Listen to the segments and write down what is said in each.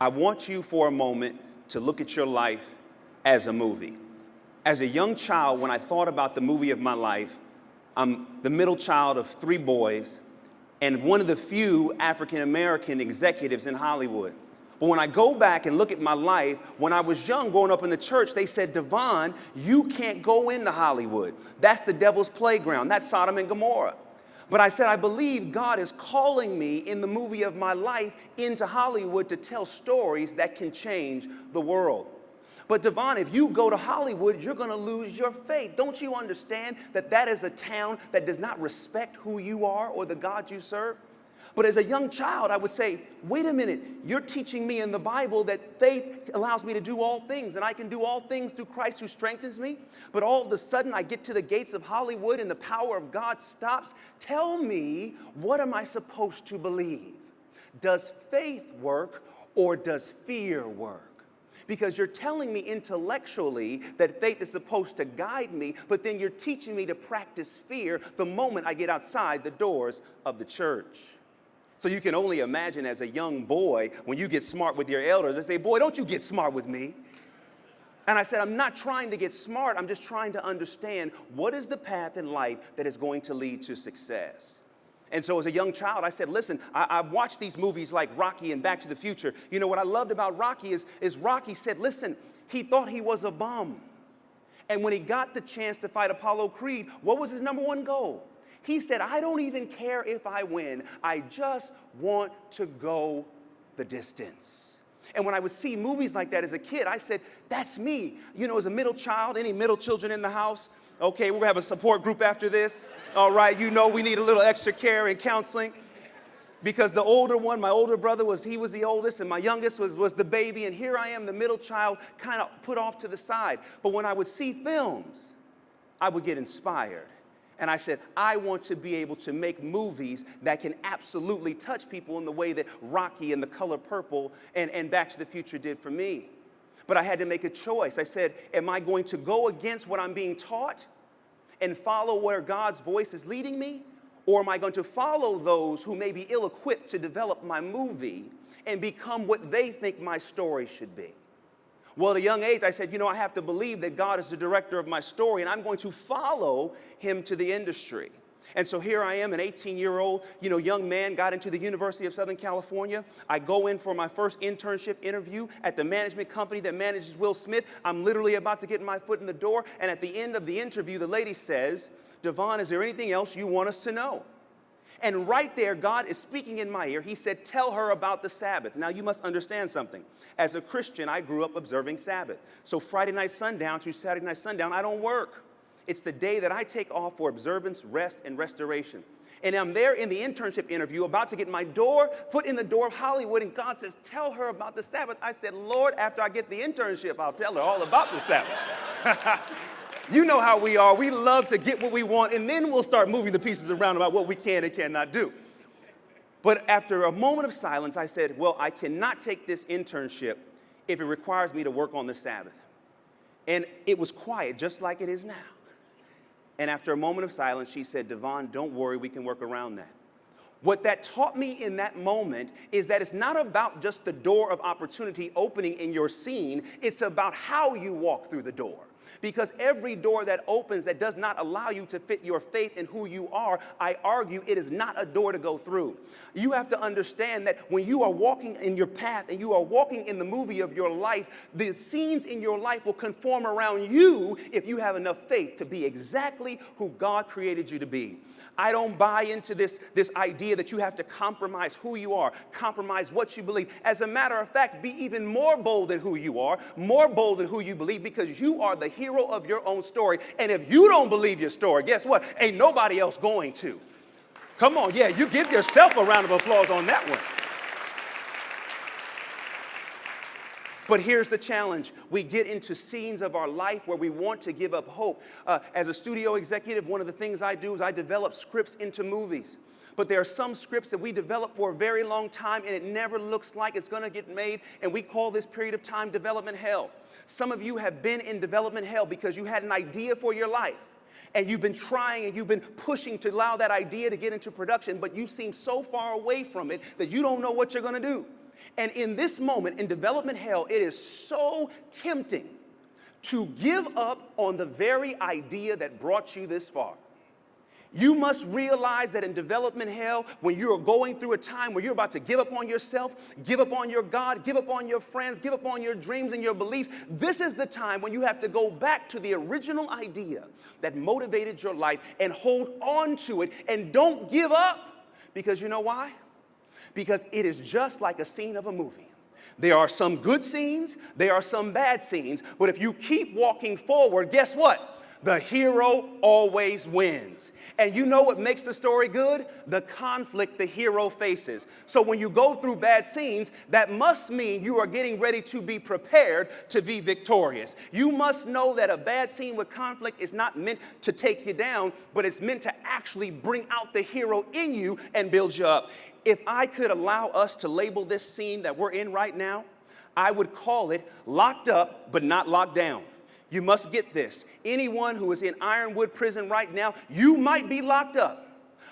I want you for a moment to look at your life as a movie. As a young child, when I thought about the movie of my life, I'm the middle child of 3 boys and one of the few African-American executives in Hollywood. But when I go back and look at my life, when I was young growing up in the church, they said, DeVon, you can't go into Hollywood. That's the devil's playground. That's Sodom and Gomorrah. But I said, I believe God is calling me in the movie of my life into Hollywood to tell stories that can change the world. But DeVon, if you go to Hollywood, you're going to lose your faith. Don't you understand that that is a town that does not respect who you are or the God you serve? But as a young child, I would say, wait a minute, you're teaching me in the Bible that faith allows me to do all things, and I can do all things through Christ who strengthens me. But all of a sudden, I get to the gates of Hollywood and the power of God stops. Tell me, what am I supposed to believe? Does faith work or does fear work? Because you're telling me intellectually that faith is supposed to guide me, but then you're teaching me to practice fear the moment I get outside the doors of the church. So you can only imagine as a young boy, when you get smart with your elders, they say, boy, don't you get smart with me. And I said, I'm not trying to get smart. I'm just trying to understand what is the path in life that is going to lead to success. And so as a young child, I said, listen, I watched these movies like Rocky and Back to the Future. You know, what I loved about Rocky is Rocky said, listen, he thought he was a bum. And when he got the chance to fight Apollo Creed, what was his number one goal? He said, I don't even care if I win. I just want to go the distance. And when I would see movies like that as a kid, I said, that's me. You know, as a middle child, any middle children in the house? Okay, we're gonna have a support group after this. All right, you know we need a little extra care and counseling. Because the older one, my older brother, he was the oldest, and my youngest was the baby, and here I am, the middle child, kind of put off to the side. But when I would see films, I would get inspired. And I said, I want to be able to make movies that can absolutely touch people in the way that Rocky and The Color Purple and Back to the Future did for me. But I had to make a choice. I said, am I going to go against what I'm being taught and follow where God's voice is leading me? Or am I going to follow those who may be ill-equipped to develop my movie and become what they think my story should be? Well, at a young age, I said, you know, I have to believe that God is the director of my story, and I'm going to follow him to the industry. And so here I am, an 18-year-old, young man, got into the University of Southern California. I go in for my first internship interview at the management company that manages Will Smith. I'm literally about to get my foot in the door, and at the end of the interview, the lady says, DeVon, is there anything else you want us to know? And right there, God is speaking in my ear. He said, tell her about the Sabbath. Now, you must understand something. As a Christian, I grew up observing Sabbath. So Friday night sundown through Saturday night sundown, I don't work. It's the day that I take off for observance, rest, and restoration. And I'm there in the internship interview, about to get my foot in the door of Hollywood, and God says, tell her about the Sabbath. I said, Lord, after I get the internship, I'll tell her all about the Sabbath. You know how we are. We love to get what we want, and then we'll start moving the pieces around about what we can and cannot do. But after a moment of silence, I said, well, I cannot take this internship if it requires me to work on the Sabbath. And it was quiet, just like it is now. And after a moment of silence, she said, DeVon, don't worry, we can work around that. What that taught me in that moment is that it's not about just the door of opportunity opening in your scene. It's about how you walk through the door. Because every door that opens that does not allow you to fit your faith in who you are, I argue it is not a door to go through. You have to understand that when you are walking in your path and you are walking in the movie of your life, the scenes in your life will conform around you if you have enough faith to be exactly who God created you to be. I don't buy into this idea that you have to compromise who you are, compromise what you believe. As a matter of fact, be even more bold in who you are, more bold in who you believe, because you are the hero of your own story. And if you don't believe your story, guess what? Ain't nobody else going to. Come on, yeah, you give yourself a round of applause on that one. But here's the challenge. We get into scenes of our life where we want to give up hope. As a studio executive, one of the things I do is I develop scripts into movies. But there are some scripts that we develop for a very long time, and it never looks like it's going to get made, and we call this period of time development hell. Some of you have been in development hell because you had an idea for your life, and you've been trying and you've been pushing to allow that idea to get into production, but you seem so far away from it that you don't know what you're going to do. And in this moment, in development hell, it is so tempting to give up on the very idea that brought you this far. You must realize that in development hell, when you are going through a time where you're about to give up on yourself, give up on your God, give up on your friends, give up on your dreams and your beliefs, this is the time when you have to go back to the original idea that motivated your life and hold on to it and don't give up. Because you know why? Because it is just like a scene of a movie. There are some good scenes, there are some bad scenes, but if you keep walking forward, guess what? The hero always wins. And you know what makes the story good? The conflict the hero faces. So when you go through bad scenes, that must mean you are getting ready to be prepared to be victorious. You must know that a bad scene with conflict is not meant to take you down, but it's meant to actually bring out the hero in you and build you up. If I could allow us to label this scene that we're in right now, I would call it locked up but not locked down. You must get this. Anyone who is in Ironwood prison right now, you might be locked up,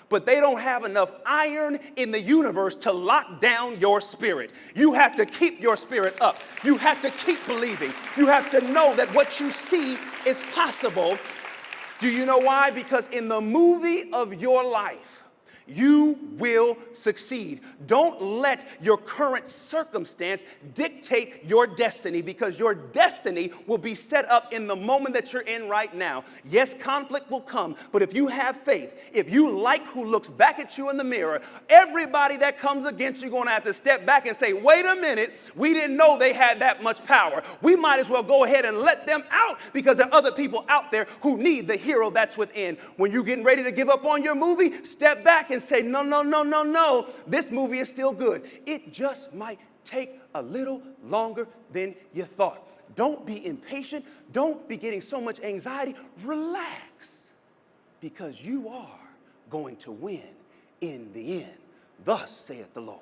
but they don't have enough iron in the universe to lock down your spirit. You have to keep your spirit up. You have to keep believing. You have to know that what you see is possible. Do you know why? Because in the movie of your life, you will succeed. Don't let your current circumstance dictate your destiny, because your destiny will be set up in the moment that you're in right now. Yes, conflict will come, but if you have faith, if you like who looks back at you in the mirror, everybody that comes against you is going to have to step back and say, wait a minute, we didn't know they had that much power. We might as well go ahead and let them out, because there are other people out there who need the hero that's within. When you're getting ready to give up on your movie, step back and say, no, no, no, no, no, this movie is still good. It just might take a little longer than you thought. Don't be impatient. Don't be getting so much anxiety. Relax, because you are going to win in the end. Thus saith the Lord.